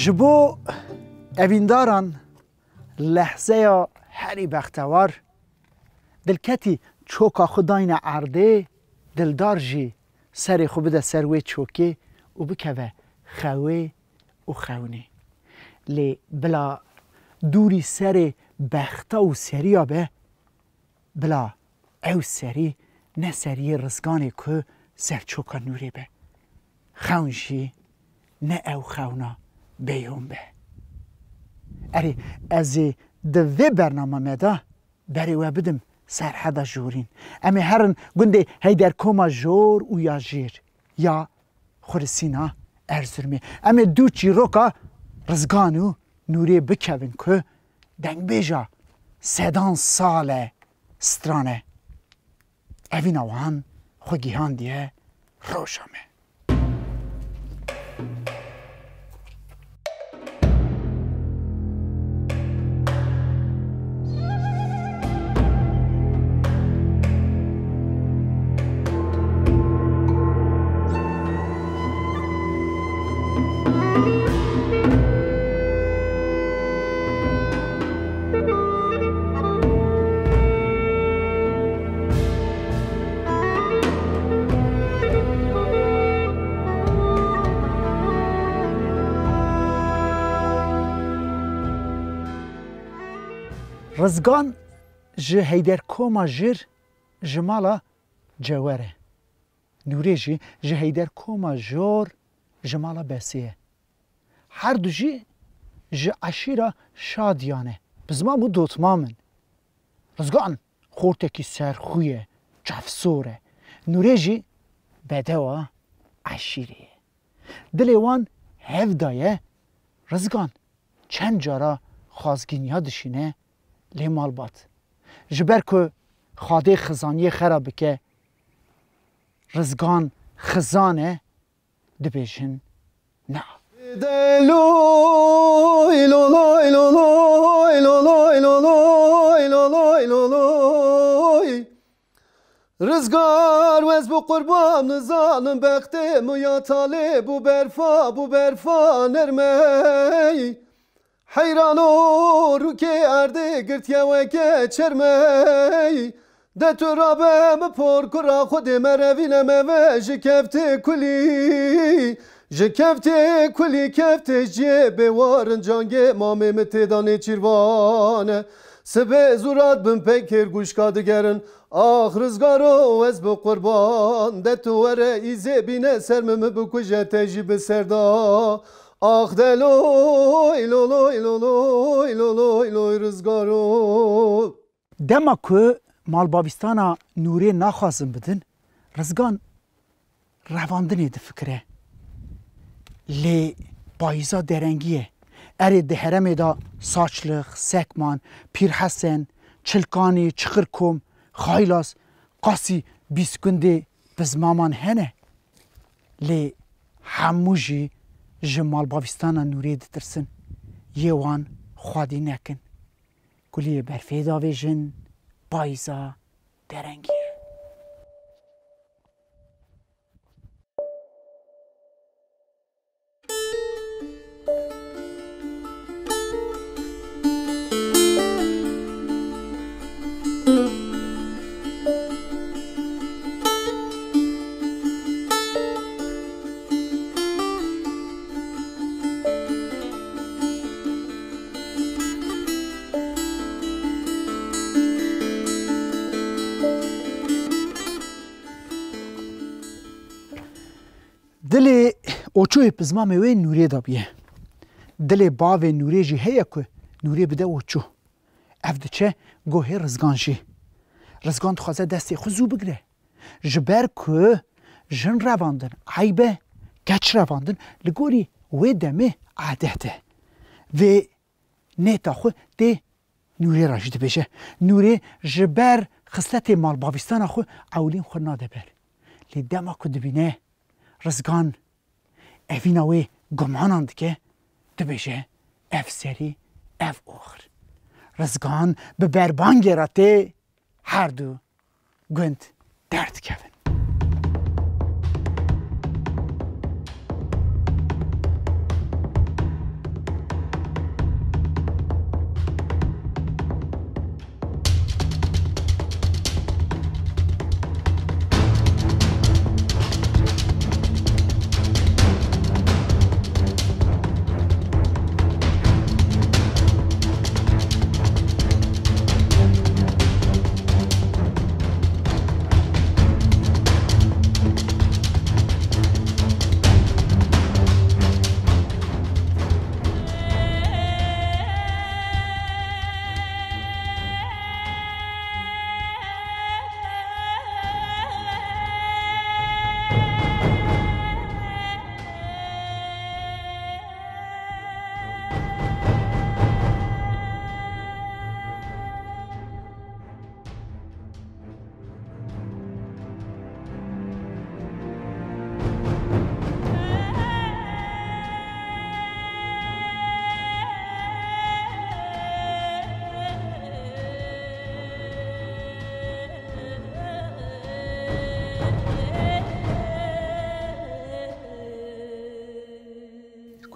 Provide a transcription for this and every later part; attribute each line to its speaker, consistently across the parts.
Speaker 1: جبو اوینداران لحظه یا هری بختوار دلکتی چوکا خداین عرده دلدار جی سر خوب ده سروی چوکی و بکوه خوه و خونه لی بلا دوری سر بختا و سریا به بلا او سری نه سری رزگانی که سر چوکا نوری به خونشی نه او خونا بیون به اری از دوی برنامه مدا بری و بدم سرحدا جورین امی هرن گنده هیدر کوما جور و یا جیر یا خورسینا ارزرمی امی دو چی روکا رزگانو نوری بکوین که دنگ بیجا سدان ساله سترانه اوین اوان خوگیهان دیه روشامه رزگان جه هیدر کوما جیر جمالا جواره نوری جه هیدر کوما جور جمالا بسیه هر دو جه عشیرا شادیانه بزمان بو دوتمامن رزگان خورتکی سرخویه جفسوره نوری بدوا عشیریه دلیوان هفدایه رزگان چند جارا خازگینی ها دشینه لی مالبات جبر که خاده خزانی خرابه که رزگان خزانه دبیشن نه
Speaker 2: رزگار وز بو قربان نزانم بخته مویا طالب بو برفا نرمی حیرانو رو که ارده گرتیه وکه چرمی ده تو رابم پر کرا خود مروینم و جکفت کلی کفت جیب وارن جانگه مامه متدانه چیروانه سبه زورات بم پکر گوشکا دگرن آخ رزگارو از بو قربان ده تو وره ایزه بینه سرمم بکوشه تجیب سردا آخ دلوی لولوی لولوی لولوی لوی رزگارو
Speaker 1: دما که مالباویستانا نوری نخوازم بدن رزگان رواندنی ده فکره لی بایزا درنگیه اری ده هرمی دا ساچلخ، سکمان، پیر حسن، چلکانی، چخرکم، خایلاس، قاسی بیسکنده بزمامان هنه لی هموجی جمال باویستانا نوری دترسن یه وان خوادی نکن کلی برفیدا ویژن بایزا درنگیه دل اوچوی پزمامه وی نوری دا بیه دل باوی نوری جی هیا که نوری بده اوچو افده چه گوه رزگان جی رزگان تخوازه دستی خوزو بگره جبر که جن رواندن عیبه گچ رواندن لگوری وی دمه عادته و نیتا خو ده نوری راجده بشه نوری جبر خصلت مال باویستان خو اولین خو ناده بر لی دما که دبینه رزگان اویناوی گماناند که دبیشه اف سری اف اخر رزگان به بربان گراته هر دو گوند درد کفن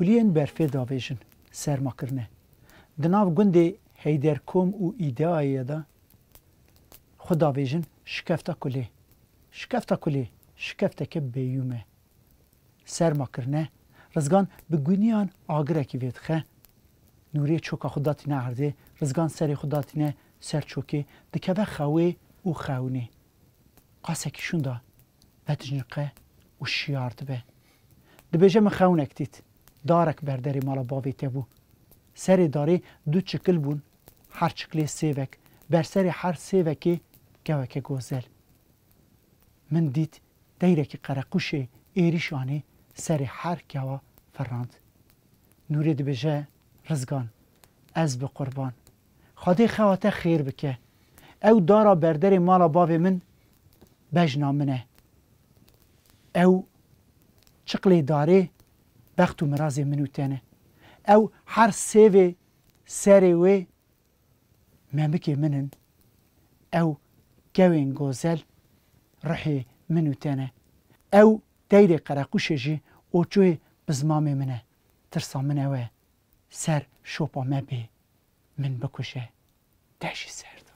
Speaker 1: کلین برفه داویجن سرما کرنه دناو گنده هیدر کوم و ایدئایی دا خود داویجن شکفتا کلی شکفتا که بیومه سرما کرنه رزگان بگوینیان آگره که ویدخه نوری چوکا خوداتی نه عرده رزگان سری خوداتی نه سر چوکی دکوه خواه و خونه قاسه کشون دا ودجنقه و شیارد به دبیجه من خونه اکتید دارک برداری مالا باوی تبو سری داری دو چکل بون هر چکلی سیوک بر سری هر سیوکی گوک گوزل من دید دیره که قرقوش ایریشانی سری هر گوا فراند نوری دبیجه رزگان از به قربان خواهی خواهد خیر بکه او دارا برداری مالا باوی من بجنا منه او چقلی داره بخت و مرازی منو تنه او هر سیوه سری وی ممکی منن او گوین گوزل روحی منو تنه او دایره قرقوشه جی او چوی بزمامی منه ترسا منه وی سر شوپا مبی من بکشه دشی سرد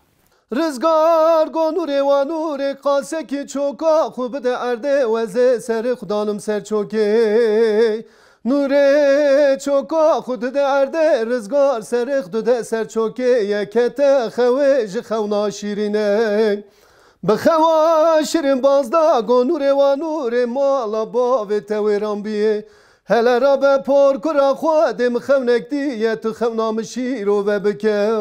Speaker 2: رزگار گو نوره و نوره قاسه کی چوکا خوب ده ارده وزه سر خدانم سر چوکه نوره چوکا خود ده ارده رزگار سر خود سر چوکه یکت خویج خونا شیرینه بخوا شیرین بازدا گو نوره و نوره مالا باوی تویران بیه هلا را به پر کرا خودم خونک دیه تو خونام شیرو و بکه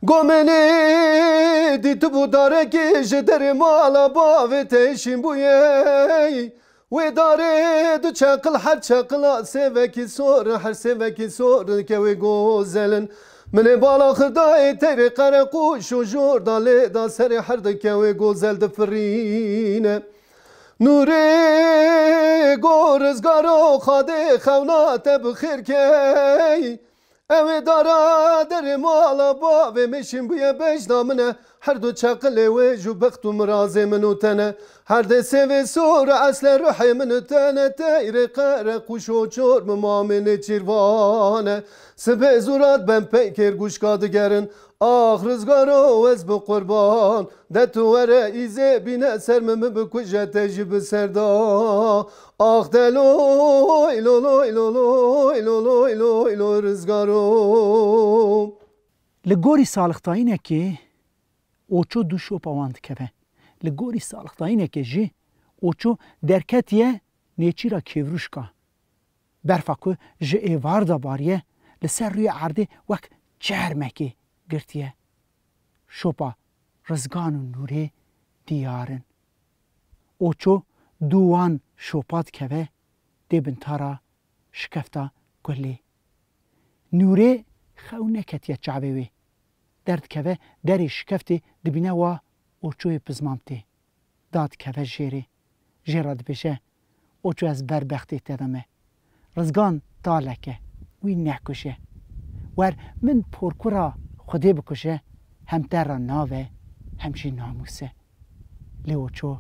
Speaker 2: گمنی دی تو بوداره که جدر مالا باوی تشین بویه و داره دو چقل هر چقل سوکی سور هر سوکی سور که وی گوزلن من بالا خدای تیر قرقوش و جور داله دا سر هر دکه وی گوزل دفرینه نوری گورزگارو خاده خونات بخیر که اوه دارا در مالا باوه میشیم بویه بجنا منه هر دو چقل و جو بخت و مرازه منو تنه هر ده سوی سور اصل روحی منو تنه تیر قرقوش و چور ممامن چیروانه سبه زورات بم پیکر گوشکا دگرن آخ رزگارو از بقربان ده تو وره ایزه بینه سرمم بکجه تجیب سردا آخ دلوی لولوی لولوی لولوی لولوی رزگارو
Speaker 1: لگوری سالختاینه که اوچو دو شوپا واند کبه لگوری سالختاینه که جی اوچو درکتیه نیچی را کیوروش که برفاکو جی ایوار دا باریه لسر روی عرده وک چرمکی گرتیه شوپا رزگان و نوری دیارن اوچو دوان شوپات کبه دی بنتارا شکفتا گلی نوری خو نکتیه چعبه وی درد کبه دری شکفتی دبینه و اوچوی پزمامتی داد کبه جیری جیراد بشه اوچو از بربختی تدمه رزگان تالکه وی نکشه ور من پرکورا خودی بکشه هم در ناوه همچی ناموسه لیوچو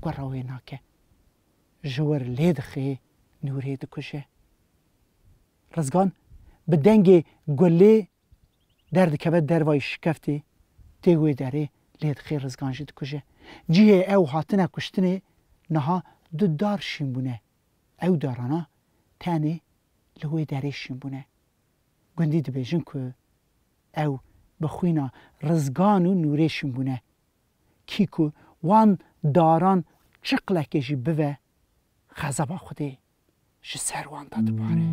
Speaker 1: گراوی ناکه جور لیدخی نوری دکشه رزگان به دنگ گلی درد کبه دروای شکفتی تیوی داره لیدخی رزگان جد کشه جیه او هاتنه کشتنه نها دو دار شیمبونه او دارانا تانی لوی داره شیمبونه گندی دو بیجن که او بخوینا رزگان و نوری شیمبونه کی که وان داران چقلکه جی بوه خزبا خوده جی سروان داد باره